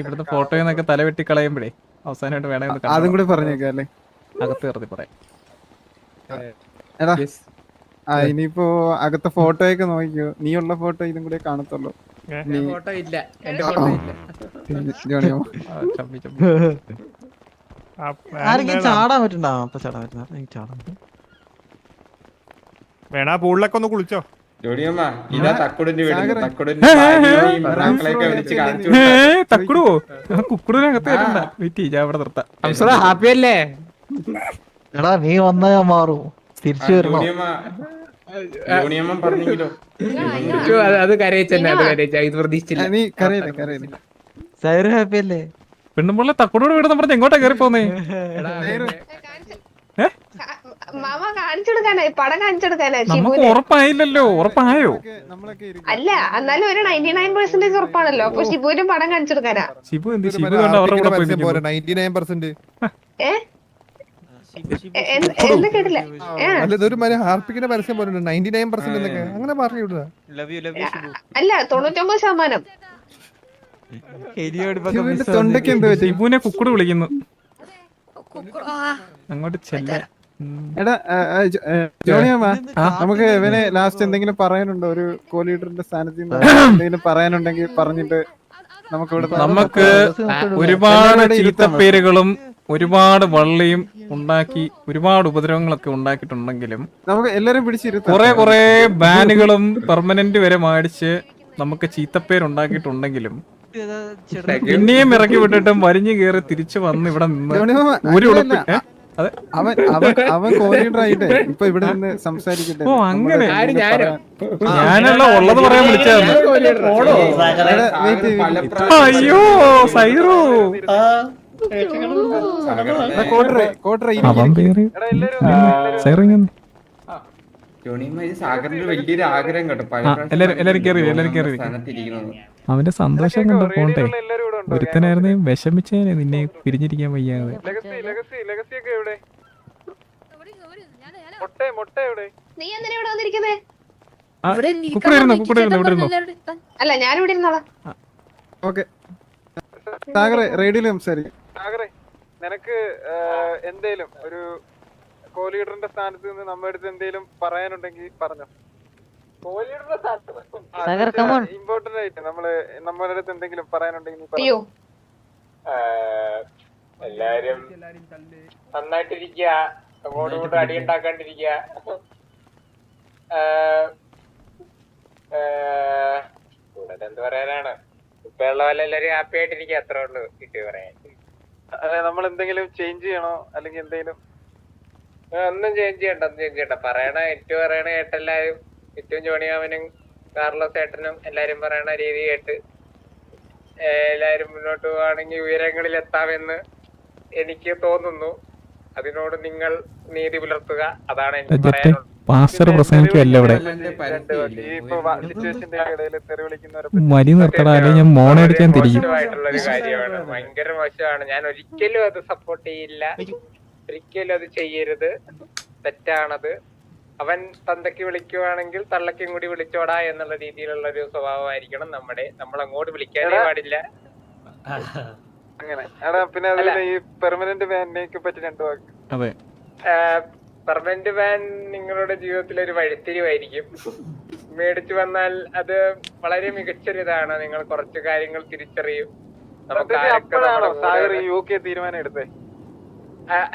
ഇവിടുത്തെ ഫോട്ടോന്നൊക്കെ തലവെട്ടി കളയുമ്പോഴേ അവസാനമായിട്ട് വേണമെന്ന് അതും കൂടി പറഞ്ഞേക്കല്ലേ അകത്ത് കയറി പറയാം. എടാ ഇനിയിപ്പോ അകത്തെ ഫോട്ടോയൊക്കെ നോക്കിക്കോ, നീ ഉള്ള ഫോട്ടോ ഇതും കൂടെ കാണത്തുള്ളൂ. ഫോട്ടോ ഇല്ല, എന്റെ ഫോട്ടോ ഇല്ല. ആരെങ്കിലും ചാടാൻ പറ്റുണ്ടാവും. അപ്പൊ ചാടാൻ പറ്റുന്ന എനിക്ക് ചാടാൻ പറ്റും. വേണാ പൂളിലൊക്കെ ഒന്ന് കുളിച്ചോ. തക്കുടോ കുക്കുടിനകത്ത് അവിടെ നിർത്താം. ഹാപ്പി അല്ലേ? എടാ നീ വന്നാ ഞാൻ മാറും, തിരിച്ചു വരണോ? അത് കരയിച്ചെന്നെ, അത് കരയിച്ച ഇത് പ്രതീക്ഷിച്ചില്ല. നീ കരയില്ലേ കരയില്ലേ? സൈറ് ഹാപ്പി അല്ലേ? പെണ്ണുമ്പോൾ തക്കുടോട് വീട് പറഞ്ഞ എങ്ങോട്ടാ കയറി പോന്നേ? മാമ കാണിച്ചെടുക്കാനായി, പടം കാണിച്ചെടുക്കാനായി. നമുക്ക് ഉറപ്പായില്ലല്ലോ. ഉറപ്പായോ? അല്ല, എന്നാലും ഒരു 99% ഉറപ്പാണല്ലോ. അപ്പൊ ഷിബുവിനും പടം കാണിച്ചെടുക്കാനാ. ഷിബു എന്ത്? ഷിബു കണ്ട അവരുടെ കൂടെ പോയി നിൽക്കുന്നു. 99%. എന്താ കേട്ടില്ല? ഇതൊരു ഹാർപ്പിക്കിന്റെ പരസ്യം പോലെ 99% എന്നൊക്കെ അങ്ങനെ പറഞ്ഞു വിടുക. അല്ല, 99%. തൊണ്ടയ്ക്ക് എന്ത് പറ്റി? ഷിബുവിനെ കുക്കുട് വിളിക്കുന്നു. അങ്ങോട്ട് ചെല്ല. എടാ ജോണിയമ്മ, നമുക്ക് ഇവനെ ലാസ്റ്റ് എന്തെങ്കിലും പറയാനുണ്ടോ? ഒരു കോ ലീഡറിന്റെ സ്ഥാനത്ത് എന്തെങ്കിലും പറയാനുണ്ടെങ്കിൽ പറഞ്ഞിട്ട് നമുക്ക് ഒരുപാട് ചീത്തപ്പേരുകളും ഒരുപാട് വള്ളിയും ഉണ്ടാക്കി ഒരുപാട് ഉപദ്രവങ്ങളൊക്കെ ഉണ്ടാക്കിയിട്ടുണ്ടെങ്കിലും നമുക്ക് എല്ലാരും പിടിച്ചിരുത്താം. കുറെ ബാനുകളും പെർമനന്റ് വരെ മേടിച്ച് നമുക്ക് ചീത്തപ്പേരുണ്ടാക്കിയിട്ടുണ്ടെങ്കിലും പിന്നെയും ഇറക്കി വിട്ടിട്ടും വരിഞ്ഞു കയറി തിരിച്ചു വന്ന് ഇവിടെ നിന്ന് ഒരു അവൻ കോ ലീഡർ ആയിട്ട് ഇപ്പൊ ഇവിടെ നിന്ന് സംസാരിക്കട്ടെ. ഓ അങ്ങനെ ഞാനുള്ള ഉള്ളത് പറയാൻ വിളിച്ചായിരുന്നു. അയ്യോ സൈറു അവന്റെ സന്തോഷം കണ്ടോ പോണ്ടേ. ഒരുത്തനായിരുന്നു വിഷമിച്ചേനെ നിന്നെ പിരിഞ്ഞിരിക്കാൻ വയ്യാതെ. അല്ല, ഞാനിവിടെ ഇരുന്നോളാം. റേഡിയോയിൽ സംസാരിക്കും. നിനക്ക് എന്തേലും ഒരു കോ ലീഡറിന്റെ സ്ഥാനത്ത് നിന്ന് നമ്മുടെ അടുത്ത് എന്തേലും പറയാനുണ്ടെങ്കിൽ പറഞ്ഞോ. ഇമ്പോർട്ടന്റ് ആയിട്ട് നമ്മുടെ അടുത്ത് എന്തെങ്കിലും പറയാനുണ്ടെങ്കിൽ എല്ലാരും നന്നായിട്ടിരിക്കുക, അങ്ങോട്ടും അടി ഉണ്ടാക്കാണ്ടിരിക്കുക. എന്ത് പറയാനാണ്, ഇപ്പൊ ഉള്ള പോലെ എല്ലാരും ഹാപ്പി ആയിട്ടിരിക്കുക, അത്രേ ഉള്ളൂ കിട്ടി പറയാൻ. അതെ, നമ്മൾ എന്തെങ്കിലും ചേഞ്ച് ചെയ്യണോ അല്ലെങ്കിൽ എന്തെങ്കിലും? ഒന്നും ചേഞ്ച് ചെയ്യണ്ട. പറയണ ഏറ്റവും പറയണ കേട്ടെല്ലാരും, ഏറ്റവും ജോണിയാമനും കാർലോസ് ഏട്ടനും എല്ലാരും പറയണ രീതി കേട്ട് എല്ലാരും മുന്നോട്ട് പോവാണെങ്കിൽ ഉയരങ്ങളിൽ എത്താമെന്ന് എനിക്ക് തോന്നുന്നു. അതിനോട് നിങ്ങൾ നീതി പുലർത്തുക, അതാണ് എനിക്ക് പറയാനുള്ളത്. കാര്യമാണ്, ഭയങ്കര മോശമാണ്. ഞാൻ ഒരിക്കലും അത് സപ്പോർട്ട് ചെയ്യില്ല, ഒരിക്കലും അത് ചെയ്യരുത്, തെറ്റാണത്. അവൻ തന്തയ്ക്ക് വിളിക്കുവാണെങ്കിൽ തള്ളയ്ക്കും കൂടി വിളിച്ചോടാ എന്നുള്ള രീതിയിലുള്ള ഒരു സ്വഭാവമായിരിക്കണം നമ്മൾ അങ്ങോട്ട് വിളിക്കാനേ പാടില്ല. അങ്ങനെ പിന്നെ ഈ പെർമനന്റ് ബാനിനെ പറ്റി രണ്ടു വാക്ക്. പെർമനന്റ് ബാൻ നിങ്ങളുടെ ജീവിതത്തിൽ ഒരു വഴിത്തിരിവായിരിക്കും. മേടിച്ചു വന്നാൽ അത് വളരെ മികച്ചൊരിതാണ്. നിങ്ങൾ കുറച്ച് കാര്യങ്ങൾ തിരിച്ചറിയും. നമുക്ക് തീരുമാനം എടുത്തേ?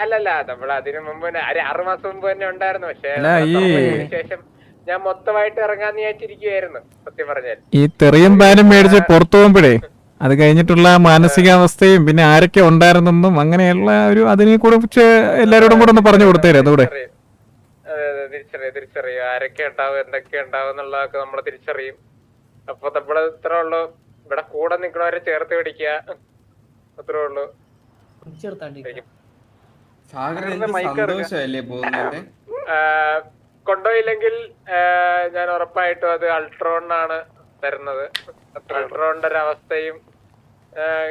അല്ലല്ല, നമ്മൾ അതിനു മുമ്പ് 6 മാസം മുമ്പ് തന്നെ ഉണ്ടായിരുന്നു. പക്ഷെ ശേഷം ഞാൻ മൊത്തമായിട്ട് ഇറങ്ങാന്ന് വിചാരിച്ചിരിക്കുവായിരുന്നു സത്യം പറഞ്ഞാൽ. ഈ തെറിയും ബാനും മേടിച്ച് പുറത്തു പോകുമ്പോഴേ അത് കഴിഞ്ഞിട്ടുള്ള മാനസികാവസ്ഥയും പിന്നെ ആരൊക്കെ ഉണ്ടായിരുന്നെന്നും അങ്ങനെയുള്ള ഒരു അതിനെ കുറിച്ച് എല്ലാരോടും കൂടെ ഒന്ന് പറഞ്ഞു കൊടുത്തേരെ. അതുകൂടെ തിരിച്ചറിയും ആരൊക്കെ ഉണ്ടാവും, എന്തൊക്കെ ഉണ്ടാവും എന്നുള്ളതൊക്കെ നമ്മൾ തിരിച്ചറിയും. അപ്പൊ നമ്മള് ഇത്രേ ഉള്ളൂ, ഇവിടെ കൂടെ നിൽക്കണവരെ ചേർത്ത് പിടിക്കുക, അത്രേ ഉള്ളൂ. കൊണ്ടുപോയില്ലെങ്കിൽ ഞാൻ ഉറപ്പായിട്ടും അത് അൾട്രോണാണ് തരുന്നത്. അൾട്രോണിന്റെ ഒരു അവസ്ഥയും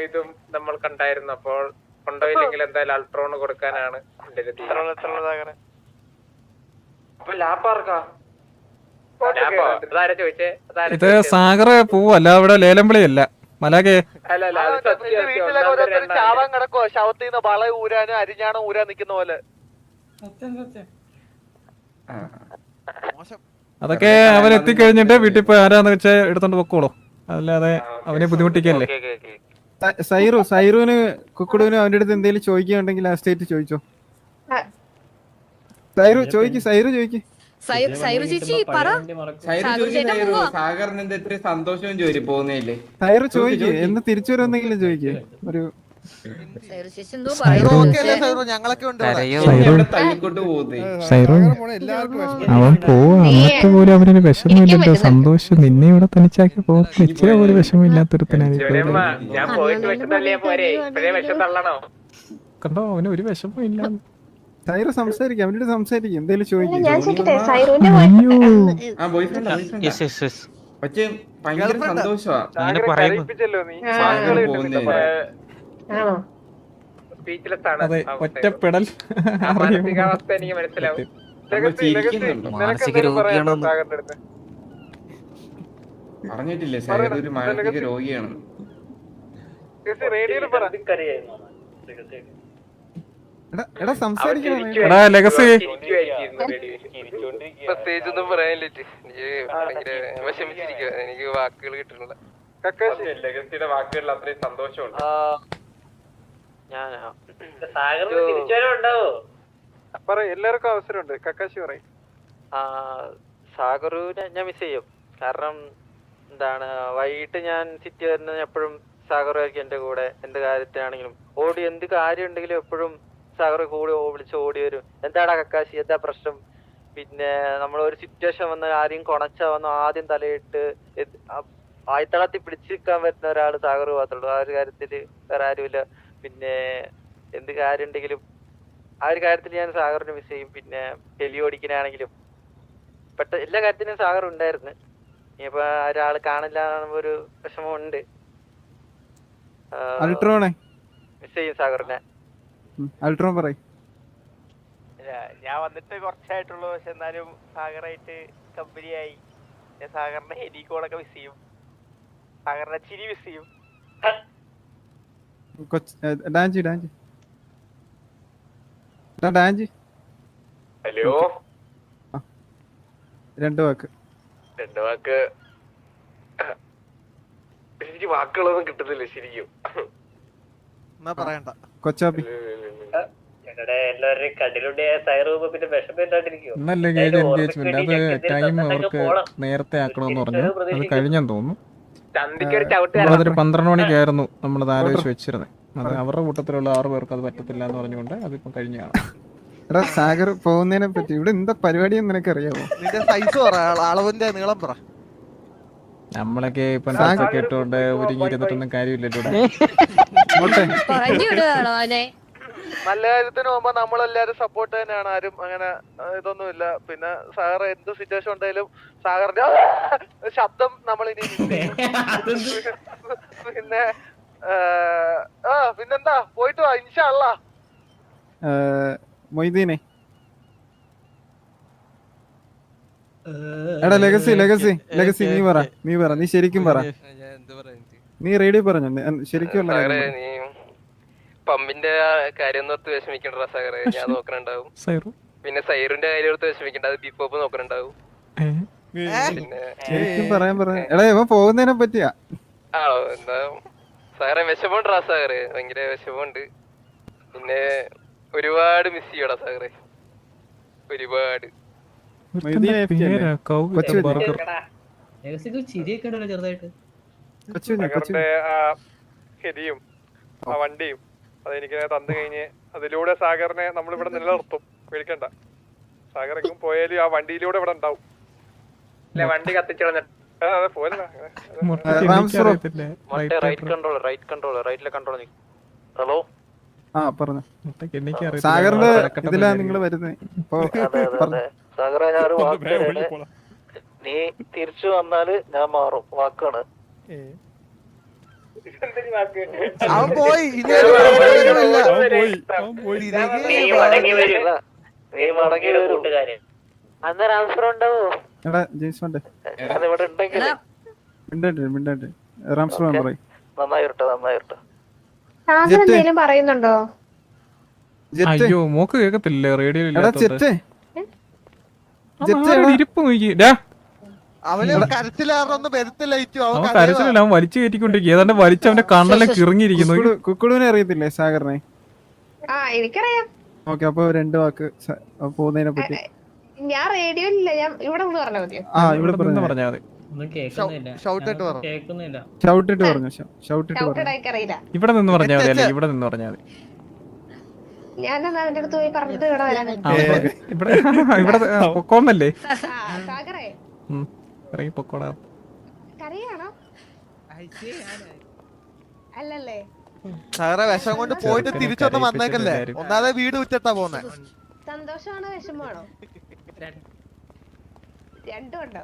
ഇതും നമ്മൾ കണ്ടായിരുന്നു. അപ്പോൾ കൊണ്ടുപോയില്ലെങ്കിൽ എന്തായാലും അൾട്രോണ് കൊടുക്കാനാണ് എന്റെ ഒരു തീരുമാനം. അപ്പൊ ലാപ്പാർക്കാ അതാരാ ചോദിച്ചേ? ഇത് സാഗർ പോവല്ല, അവിടെ ലേലംവിളിയല്ല. മലാകെ അല്ലല്ല, അത് സത്യം. വീട്ടിലൊക്കെ ഓരോരുത്തർ ചാവാൻ കിടക്കോ, ശവത്തിൽ വള ഊരാനും അരിഞ്ഞാണം ഊരാൻ നിക്കുന്ന പോലെ. അതൊക്കെ അവൻ എത്തിക്കഴിഞ്ഞിട്ട് വീട്ടിൽ പോയി ആരാന്ന് വെച്ചാൽ എടുത്തോണ്ട് പൊക്കോളൂ, അല്ലാതെ അവനെ ബുദ്ധിമുട്ടിക്കല്ലേ. സൈറുവിന് കുക്കുടുവിനും അവന്റെ അടുത്ത് എന്തെങ്കിലും ചോദിക്കുകയുണ്ടെങ്കിൽ ആ സ്റ്റേറ്റ് ചോദിച്ചോ. സൈറു ചോദിക്ക്. സൈറു ചേച്ചി പറ. സാഗറിന് എന്താ ഇത്ര സന്തോഷവും ചോദിച്ചു പോകുന്നില്ലേ? സൈറു ചോദിക്ക്, എന്ന് തിരിച്ചു വരുമെന്നെങ്കിലും ചോദിക്ക്. ഒരു സൈറു ചേച്ചി എന്തോ പറയുന്നു. ഞങ്ങളൊക്കെ ഉണ്ട്. തള്ളിക്കൊണ്ട് പോകുന്നേ. അവൻ പോവാ, എന്നിട്ട് പോലും അവനൊരു വിഷമമില്ലല്ലോ, സന്തോഷം. നിന്നെ ഇവിടെ തനിച്ചാക്കി പോകുന്ന ഇച്ചിരി പോലും വിഷമമില്ലാത്തൊരുത്തനാണ്. ഞാൻ പോയിട്ട് വിഷത്തള്ളിയാ പോരെ, ഇപ്പഴേ വിഷം തള്ളണോ? കണ്ടോ, അവന് ഒരു വിഷമമില്ല. സൈറു സംസാരിക്കും, അവനോട് സംസാരിക്കും, എന്തെങ്കിലും ചോദിക്കും. ഞാൻ ചോദിക്കട്ടെ, സൈറുവിന്റെ പക്ഷേ ഭയങ്കര സന്തോഷമാ കരയിപ്പിച്ചല്ലോ നീ. ആണോ? സ്പീച്ച്ലെസ് ആണ്. അതെ, ഒറ്റപ്പെടൽ. മാനസികാവസ്ഥ എനിക്ക് മനസ്സിലാവും. മാനസിക രോഗിയാണോ സാഗറിന്റെ അടുത്ത്? പറഞ്ഞിട്ടില്ലേ സാഗർ ഒരു മാനസിക രോഗിയാണ്. റേഡിയോയിൽ പറ. എടാ സംസാരിക്കണം. എടാ ലെഗസി, പ്രത്യേകിച്ച് ഒന്നും പറയാനില്ല, ഭയങ്കര വിഷമിച്ചിരിക്കുക. എനിക്ക് വാക്കുകൾ കിട്ടുന്നില്ല. ലഗസിയുടെ വാക്കുകളിൽ അത്രയും സന്തോഷമുണ്ട്. പറ, എല്ലാവർക്കും അവസരമുണ്ട്. കക്കാശി പറയും. സാഗറുവിനെ ഞാൻ മിസ് ചെയ്യും. കാരണം എന്താണ്, വൈകിട്ട് ഞാൻ സിറ്റി വരുന്നത് എപ്പോഴും സാഗറുമായിരിക്കും എൻ്റെ കൂടെ. എന്ത് കാര്യത്തിനാണെങ്കിലും എന്ത് കാര്യം ഉണ്ടെങ്കിലും എപ്പോഴും സാഗർ കൂടെ വിളിച്ച് ഓടി വരും. എന്താടാ കക്കാശി, എന്താ പ്രശ്നം? പിന്നെ നമ്മളൊരു സിറ്റുവേഷൻ വന്ന് ആരെയും കൊണച്ച വന്ന് ആദ്യം തലയിട്ട് ആയിത്തളത്തിൽ പിടിച്ചിരിക്കാൻ പറ്റുന്ന ഒരാൾ സാഗർ മാത്രമേ. ആ ഒരു കാര്യത്തിൽ വേറെ ആരുമില്ല. പിന്നെ എന്ത് കാര്യം ഉണ്ടെങ്കിലും ആ ഒരു കാര്യത്തിൽ ഞാൻ സാഗറിനെ മിസ് ചെയ്യും. പിന്നെ ഹെലി ഓടിക്കാനാണെങ്കിലും എല്ലാ കാര്യത്തിനും സാഗർ ഉണ്ടായിരുന്നു. ഇനിയിപ്പോ ഒരാൾ കാണില്ല ഒരു വിഷമമുണ്ട്. മിസ് ചെയ്യും സാഗറിനെ. അൾട്രോൺ പറയും. ഞാൻ വന്നിട്ട് കുറച്ചായിട്ടുള്ളൂ, പക്ഷെ എന്നാലും സാഗറായിട്ട് കമ്പനിയായി. ഞാൻ സാഗറിന്റെ ഹെലിക്കോളൊക്കെ മിസ് ചെയ്യും, സാഗറിന്റെ ചിരി മിസ് ചെയ്യും. ഹലോ, രണ്ട് വാക്ക്. എനിക്ക് വാക്കുകളൊന്നും കിട്ടുന്നില്ല ശരിക്കും. പറയണ്ട കൊച്ചാപ്പി. ഇന്നല്ലേ ഗേജ് എൻഗേജ്മെന്റ്, അത് ടൈം അവർക്ക് നേരത്തെ ആക്കണമെന്ന് പറഞ്ഞു. അത് കഴിഞ്ഞെന്ന് തോന്നുന്നു. അതൊരു 12 മണിക്കായിരുന്നു നമ്മളത് ആലോചിച്ച് വെച്ചിരുന്നത്. അത് അവരുടെ കൂട്ടത്തിലുള്ള 6 പേർക്ക് അത് പറ്റത്തില്ല എന്ന് പറഞ്ഞുകൊണ്ട് അതിപ്പോ കഴിഞ്ഞാണ്. എടാ സാഗർ പോകുന്നതിനെ പറ്റി ഇവിടെ എന്താ പരിപാടിയെന്ന് നിനക്ക് അറിയാമോ? അളവിന്റെ നീളം പറ. നമ്മളൊക്കെ ഇപ്പൊ ഇട്ടുകൊണ്ട് ഒരുങ്ങിയിരുന്നിട്ടൊന്നും കാര്യമില്ലല്ലോ. നല്ല കാര്യത്തിന് പോകുമ്പോ നമ്മളെല്ലാരും സപ്പോർട്ട് തന്നെയാണ്. ആരും അങ്ങനെ ഇതൊന്നുമില്ല. പിന്നെ സാഗർ എന്ത് സിറ്റുവേഷൻ ഉണ്ടെങ്കിലും സാഗറിന്റെ ശബ്ദം നമ്മളിനി പിന്നെ പിന്നെന്താ, പോയിട്ട് വാ ഇൻഷാ അള്ളാ. മൊയ്തീനെ എടാ ലെഗസി നീ പറ നീ ശരിക്കും പറ. നീ റേഡിയോ പറഞ്ഞു ശരിക്കും. പമ്പിന്റെ കാര്യം ഓർത്ത് വിഷമിക്കണ്ട സാഗറെ, ഞാൻ നോക്കണുണ്ടാവും. പിന്നെ സൈറിന്റെ കാര്യം ഓർത്ത് വിഷമിക്കണ്ട, അത് ബിഗ് പോപ്പ് നോക്കണുണ്ടാവും. പിന്നെ പറയാൻ എടാ ഇവ പോകുന്നതിനെ പറ്റിയാ. ആണോ? എന്താ സാഗറെ വിഷമമുണ്ടാ സാഗറെ? ഭയങ്കര വിഷമമുണ്ട്. പിന്നെ ഒരുപാട് മിസ് ചെയ്യടാ സാഗറെ, ഒരുപാട്. ഹെലിയും ആ വണ്ടിയും അതെനിക്ക് തന്നു കഴിഞ്ഞ് അതിലൂടെ സാഗറിനെ നമ്മളിവിടെ നിലനിർത്തും. പേടിക്കണ്ട, സാഗർ എങ്ങും പോയാലും ആ വണ്ടിയിലൂടെ ഇവിടെ ഉണ്ടാവും. വണ്ടി കത്തിച്ചു ഹലോ, സാഗറിന്റെ ഇതിലാ നിങ്ങള് വരുന്നത്. സാഗറെ ഞാൻ ഒരു വാക്ക്, നീ തിരിച്ചു വന്നാല് ഞാൻ മാറും. വാക്കാണ്. നീ മടങ്ങി വരും. അന്നേരം അവസരം ഉണ്ടാവോ? എടാ ജെയിംസ് ബോണ്ട് ഇവിടെ ഉണ്ടെങ്കിൽ മിണ്ടാണ്ട് റാംസ്ട്രോങ് പറയും നന്നായിട്ടോ സാഗർ എന്തേലും പറയുന്നുണ്ടോ? ജെറ്റ് അയ്യോ മോക്ക് കേക്കത്തില്ലേ റേഡിയോ എടാ ജെറ്റ് ഇരിപ്പ് നോക്കി ഡാ അവന് കരച്ചിലാറൊന്നും വരത്തില്ല അവൻ കരച്ചിലല്ല അവൻ വലിച്ചു കയറ്റിക്കൊണ്ടിരിക്കുക ഏതാണ്ട് വലിച്ച് അവന്റെ കണ്ണെല്ലാം കിറങ്ങിയിരിക്കുന്നു കുക്കുളുവിനെ അറിയത്തില്ലേ സാഗറിനെ? ആ എനിക്കറിയാം. ഓക്കെ അപ്പൊ 2 വാക്ക് പോകുന്നതിനെ പറ്റി. ഞാൻ റേഡിയോയിലില്ല, ഞാൻ ഇവിടെ നിന്ന് പറഞ്ഞാൽ മതിയോ? ആ ഇവിടെ പറഞ്ഞാൽ മതി ഷൗട്ടിട്ട് പറഞ്ഞു ഷൗട്ടിട്ട് പറഞ്ഞു. എനിക്കറിയില്ല. ഇവിടെ നിന്ന് പറഞ്ഞാൽ മതി അല്ലേ ഇവിടെ നിന്ന് പറഞ്ഞാൽ മതി. ഞാനെന്നാ അവന്റെ അടുത്ത് പോയി പറഞ്ഞിട്ട് ഇവിടെ വരാൻ. ഇവിടെ ഇവിടെ പൊക്കോന്നല്ലേ സാഗറേ ഇറങ്ങി പൊക്കോടാ. കരയാണോ? അല്ലല്ലേ? സാറെ വിഷം കൊണ്ട് പോയിട്ട് തിരിച്ചൊന്നും വന്നേക്കല്ലേ, ഒന്നാതെ വീട് വിറ്റിട്ടാ പോന്നെ. സന്തോഷമാണോ വിഷമമാണോ? രണ്ടുമുണ്ടോ?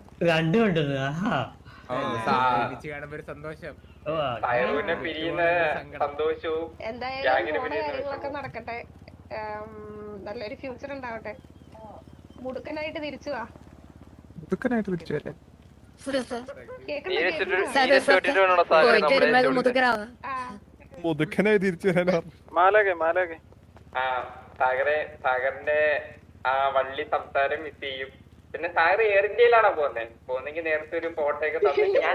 എന്തായാലും കാര്യങ്ങളൊക്കെ നടക്കട്ടെ, നല്ലൊരു ഫ്യൂച്ചർ ഉണ്ടാവട്ടെ. മുടുക്കനായിട്ട് തിരിച്ചു വാ. വരാം മുതുക്കനായി തിരിച്ചു വരാനോ? സാഗറിന്റെ ആ വള്ളി സംസാരം മിസ് ചെയ്യും. പിന്നെ സാഗർ എയർ ഇന്ത്യയിലാണോ പോകുന്നെങ്കിൽ നേരത്തെ ഒരു ഫോട്ടോയൊക്കെ സംസാരിക്കാൻ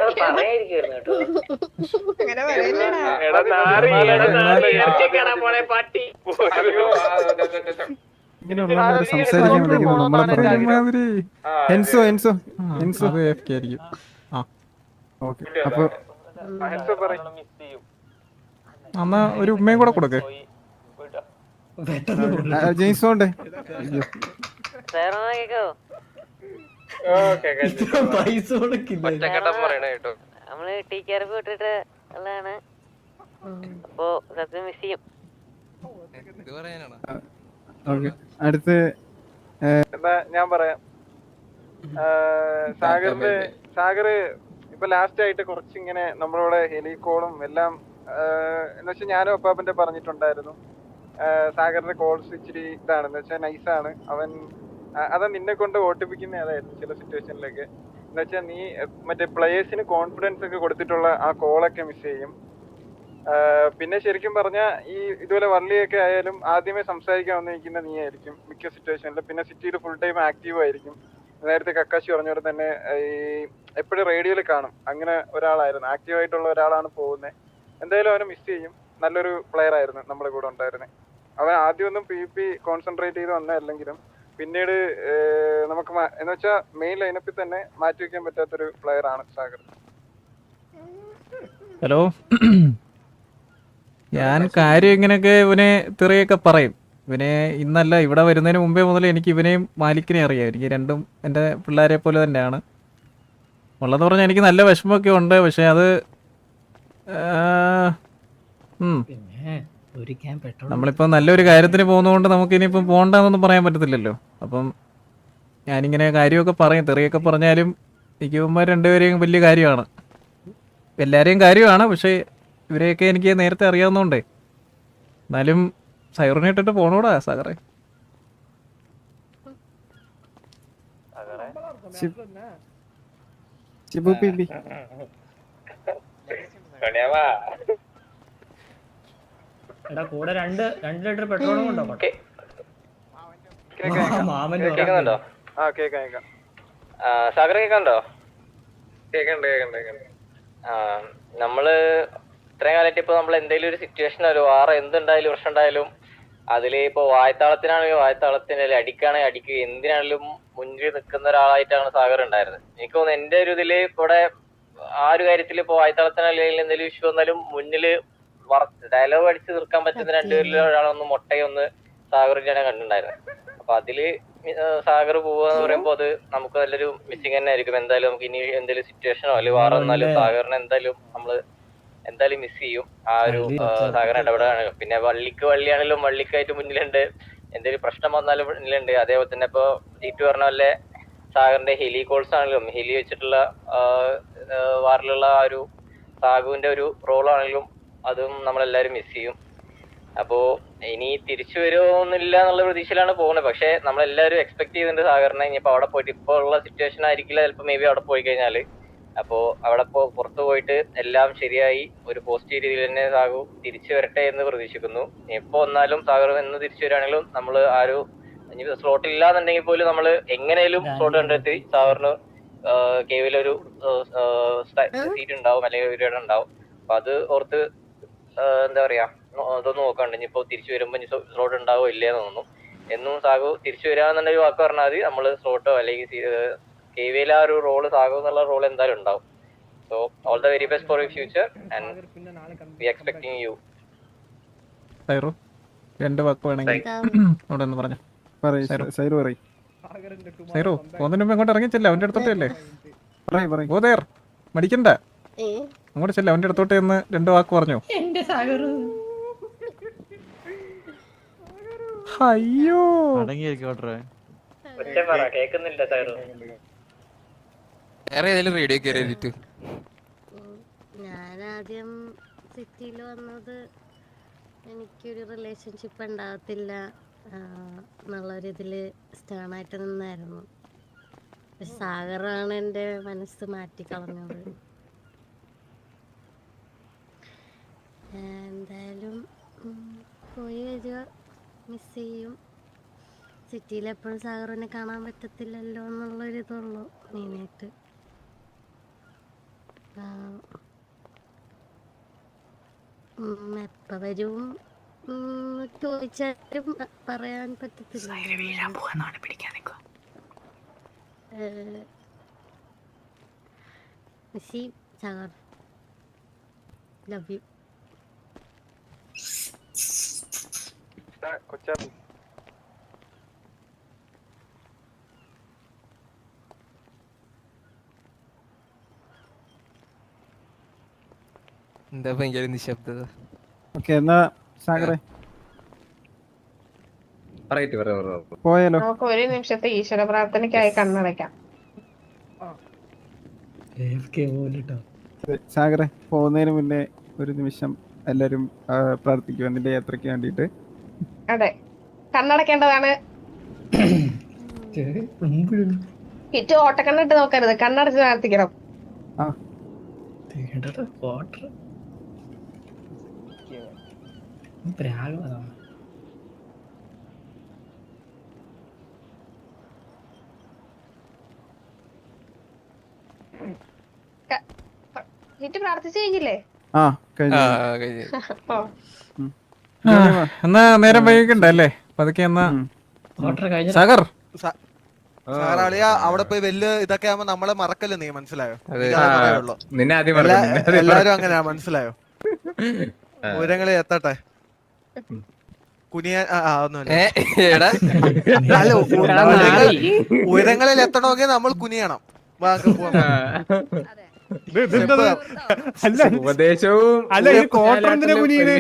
വിളിക്കുന്നു നമ്മളെ. എൻസോ ഓക്കെ അപ്പൊ എന്നാ ഒരു ഉമ്മയും കൂടെ കൊടുക്ക്. ജെയിംസ് ബോണ്ട് നമ്മള് ടീച്ചർക്ക് വിട്ടിട്ട് ഉള്ളതാണ്. അപ്പൊ സത്യം മിസ് ചെയ്യും. ഓക്കെ അടുത്ത് ഞാൻ പറയാം. സാഗർ ഇപ്പൊ ലാസ്റ്റ് ആയിട്ട് കുറച്ചിങ്ങനെ നമ്മളോട് ഹെലികോളും എല്ലാം എന്ന് വെച്ചാൽ ഞാനും അപ്പാപ്പന്റെ പറഞ്ഞിട്ടുണ്ടായിരുന്നു. സാഗറിന്റെ കോൾസ് ഇച്ചിരി ഇതാണെന്ന് വെച്ചാൽ നൈസാണ് അവൻ. അതാ നിന്നെ കൊണ്ട് ഓട്ടിപ്പിക്കുന്ന അതായിരുന്നു ചില സിറ്റുവേഷനിലൊക്കെ. എന്ന് വെച്ചാൽ നീ മറ്റേ പ്ലേയേഴ്സിന് കോൺഫിഡൻസ് ഒക്കെ കൊടുത്തിട്ടുള്ള ആ കോളൊക്കെ മിസ് ചെയ്യും. പിന്നെ ശരിക്കും പറഞ്ഞാൽ ഈ ഇതുപോലെ വള്ളിയൊക്കെ ആയാലും ആദ്യമേ സംസാരിക്കാൻ വന്നിരിക്കുന്ന നീ ആയിരിക്കും മിക്ക സിറ്റുവേഷനിലും. പിന്നെ സിറ്റിയിൽ ഫുൾ ടൈം ആക്റ്റീവ് ആയിരിക്കും. നേരത്തെ കക്കാശി പറഞ്ഞ പോലെ തന്നെ ഈ എപ്പോഴും റേഡിയോയിൽ കാണും. അങ്ങനെ ഒരാളായിരുന്നു, ആക്റ്റീവായിട്ടുള്ള ഒരാളാണ് പോകുന്നത്. എന്തായാലും അവനെ മിസ് ചെയ്യും. നല്ലൊരു പ്ലെയർ ആയിരുന്നു നമ്മുടെ കൂടെ ഉണ്ടായിരുന്നത്. അവൻ ആദ്യമൊന്നും PvP കോൺസെൻട്രേറ്റ് ചെയ്ത് വന്നതല്ലെങ്കിലും പിന്നീട് നമുക്ക് എന്ന് വെച്ചാൽ മെയിൻ ലൈനപ്പിൽ തന്നെ മാറ്റി വെക്കാൻ പറ്റാത്തൊരു പ്ലെയർ ആണ് സാഗർ. ഹലോ, ഞാൻ കാര്യം ഇങ്ങനെയൊക്കെ ഇവനെ തെറിയൊക്കെ പറയും. ഇവനെ ഇന്നല്ല ഇവിടെ വരുന്നതിന് മുമ്പേ മുതൽ എനിക്ക് ഇവനെയും മാലിക്കിനെ അറിയാം. എനിക്ക് രണ്ടും എൻ്റെ പിള്ളേരെ പോലെ തന്നെയാണ് ഉള്ളതെന്ന് പറഞ്ഞാൽ എനിക്ക് നല്ല വിഷമമൊക്കെ ഉണ്ട്. പക്ഷെ അത് നമ്മളിപ്പോൾ നല്ലൊരു കാര്യത്തിന് പോകുന്നതുകൊണ്ട് നമുക്ക് ഇനിയിപ്പം പോകണ്ടെന്നൊന്നും പറയാൻ പറ്റത്തില്ലല്ലോ. അപ്പം ഞാനിങ്ങനെ കാര്യമൊക്കെ പറയും, തെറിയൊക്കെ പറഞ്ഞാലും എനിക്ക് ഇവന്മാർ രണ്ടുപേരെയും വലിയ കാര്യമാണ്, എല്ലാവരെയും കാര്യമാണ്. പക്ഷേ ഇവരെയൊക്കെ എനിക്ക് നേരത്തെ അറിയാവുന്നതുകൊണ്ടേ എന്നാലും സൈറിനെ ഇട്ടിട്ട് പോണോടാ സാഗറെ. എടാ കൂടെ രണ്ട് ലിറ്റർ പെട്രോളും കൊണ്ടോ? സാഗർ കേൾക്കാണ്ടോ? കേക്കണ്ട്. നമ്മള് ഇത്രയും കാലമായിട്ട് ഇപ്പൊ നമ്മൾ എന്തെങ്കിലും ഒരു സിറ്റുവേഷൻ ഒരു വാറ എന്തുണ്ടായാലും പ്രശ്നം ഉണ്ടായാലും അതില് ഇപ്പൊ വായത്താളത്തിനാണെങ്കിൽ വായത്താളത്തിന് അടിക്കാണെങ്കിൽ അടിക്കുക, എന്തിനാണെങ്കിലും മുന്നിൽ നിൽക്കുന്ന ഒരാളായിട്ടാണ് സാഗർ ഉണ്ടായിരുന്നത്. എനിക്ക് തോന്നുന്നു എന്റെ ഒരു ഇതില് ഇവിടെ ആ ഒരു കാര്യത്തിൽ ഇപ്പൊ വായത്താളത്തിനല്ലെങ്കിൽ എന്തെങ്കിലും ഇഷ്യൂ വന്നാലും മുന്നില് ഡയലോഗ് അടിച്ച് തീർക്കാൻ പറ്റുന്ന രണ്ടുപേരിൽ ഒരാളൊന്ന് മൊട്ടയൊന്ന് സാഗറിന്റെ കണ്ടിട്ടുണ്ടായിരുന്നത്. അപ്പൊ അതില് സാഗർ പോവാന്ന് പറയുമ്പോ അത് നമുക്ക് നല്ലൊരു മിസ്സിങ് തന്നെ ആയിരിക്കും. എന്തായാലും നമുക്ക് ഇനി എന്തെങ്കിലും സിറ്റുവേഷനോ അല്ലെങ്കിൽ വേറെ വന്നാലും സാഗറിനെ എന്തായാലും മിസ് ചെയ്യും. ആ ഒരു സാഗറിനെ ഇടപെടാണ്. പിന്നെ വള്ളിയാണെങ്കിലും വള്ളിക്കായിട്ട് മുന്നിലുണ്ട്, എന്തെങ്കിലും പ്രശ്നം വന്നാലും മുന്നിലുണ്ട്. അതേപോലെ തന്നെ ഇപ്പൊ ജീറ്റ് പറഞ്ഞ പോലെ സാഗറിന്റെ ഹെലി കോൾസ് ആണെങ്കിലും ഹെലി വെച്ചിട്ടുള്ള വാറിലുള്ള ആ ഒരു സാഗുവിന്റെ ഒരു റോളാണെങ്കിലും അതും നമ്മളെല്ലാരും മിസ് ചെയ്യും. അപ്പോ ഇനി തിരിച്ചു വരുമോന്നില്ല എന്നുള്ള പ്രതീക്ഷയിലാണ് പോകുന്നത്. പക്ഷെ നമ്മളെല്ലാവരും എക്സ്പെക്ട് ചെയ്തിട്ടുണ്ട് സാഗറിനെ ഇനിയിപ്പോ അവിടെ പോയിട്ട് ഇപ്പൊ ഉള്ള സിറ്റുവേഷൻ ആയിരിക്കില്ല ചിലപ്പോ മേ ബി അവിടെ പോയി കഴിഞ്ഞാല്. അപ്പോ അവിടെ പുറത്തു പോയിട്ട് എല്ലാം ശരിയായി ഒരു പോസിറ്റീവ് രീതിയിൽ തന്നെ സാഗു തിരിച്ചു വരട്ടെ എന്ന് പ്രതീക്ഷിക്കുന്നു. എപ്പോ വന്നാലും സാഗർ എന്ന് തിരിച്ചു വരികയാണെങ്കിലും നമ്മള് ഇനി സ്ലോട്ട് ഇല്ലാന്നുണ്ടെങ്കിൽ പോലും നമ്മള് എങ്ങനെയും സ്ലോട്ട് കണ്ടെത്തി സാഗറിന് കേവിലൊരു സീറ്റ് ഉണ്ടാവും അല്ലെങ്കിൽ ഒരു ഇടം ഉണ്ടാവും. അപ്പൊ അത് ഓർത്ത് എന്താ പറയാ അതൊന്നും നോക്കാണ്ട് ഇനിയിപ്പോ തിരിച്ചു വരുമ്പോ സ്ലോട്ട് ഉണ്ടാവോ ഇല്ലേന്ന് തോന്നുന്നു. എന്നും സാഗു തിരിച്ചു വരാന്നുണ്ടെങ്കിൽ വാക്ക് പറഞ്ഞാൽ മതി, നമ്മള് സ്ലോട്ടോ അല്ലെങ്കിൽ കെവിയിൽ ആ ഒരു റോള് സാഗു എന്നുള്ള റോൾ എന്തായാലും ഉണ്ടാവും. So all the very best for your future and we expecting you. സൈറു 2 വാക്ക് വേണമെങ്കിൽ അവിടെ ഒന്ന് പറഞ്ഞു. സൈറു പോകുന്നതിന് മുമ്പ് അങ്ങോട്ട് ഇറങ്ങിച്ചില്ല, അവന്റെ അടുത്തോട്ടല്ലേ ഗോതേർ മടിക്കണ്ട, അങ്ങോട്ട് ചെല്ല, അവന്റെ അടുത്തോട്ട് എന്ന് 2 വാക്ക് പറഞ്ഞു. അയ്യോ കേക്കുന്നില്ല സൈറു. ഞാനാദ്യം സിറ്റിയിൽ വന്നത് എനിക്കൊരു റിലേഷൻഷിപ്പ് ഉണ്ടാകത്തില്ല എന്നുള്ളൊരിതില് സ്റ്റേണായിട്ട് നിന്നായിരുന്നു. പക്ഷെ സാഗറാണ് എൻ്റെ മനസ്സ് മാറ്റിക്കളഞ്ഞത്. എന്തായാലും പോയി വരിക, മിസ് ചെയ്യും. സിറ്റിയിൽ എപ്പോഴും സാഗറിനെ കാണാൻ പറ്റത്തില്ലല്ലോ എന്നുള്ളൊരിതുള്ളൂ മെയിനായിട്ട്. എപ്പ വരും ചോദിച്ചാലും പറയാൻ പറ്റത്തില്ല. Sagar love you. എന്താ ഭയങ്കര നിശബ്ദത. ഓക്കെ എന്നാ സാഗറെ പോയാലോ? നമുക്ക് ഒരു നിമിഷത്തെ ഈശ്വര പ്രാർത്ഥനയ്ക്കായി കണ്ണടയ്ക്കാം. സാഗറെ പോകുന്നതിന് മുന്നേ ഒരു നിമിഷം എല്ലാരും പ്രാർത്ഥിക്കും നിന്റെ യാത്രയ്ക്ക് വേണ്ടിട്ട്. അതെ, കണ്ണടക്കേണ്ടതാണ്. ഹിറ്റ് ഓട്ടക്കണ്ണിട്ട് നോക്കരുത്, കണ്ണടച്ച് പ്രാർത്ഥിക്കണം. ഹിറ്റ് പ്രാർത്ഥിച്ചു കഴിഞ്ഞില്ലേ? എന്നാ നേരം വൈകിണ്ടല്ലേ പതുക്കെ. എന്നാ സാഗർ അവിടെ പോയി വലിയ ഇതൊക്കെ ആവുമ്പോ നമ്മളെ മറക്കല്ലോ, നീ മനസ്സിലായോ? നിന്നെ ആദ്യം എല്ലാരും അങ്ങനെയാ, മനസ്സിലായോ? ഉയരങ്ങളിൽ എത്തട്ടെ. ഉയരങ്ങളിൽ എത്തണമെങ്കിൽ നമ്മൾ കുനിയണം. ഉപദേശവും അല്ല, ഇത് കോട്ടർ എന്തിനാ കുനിയനെ?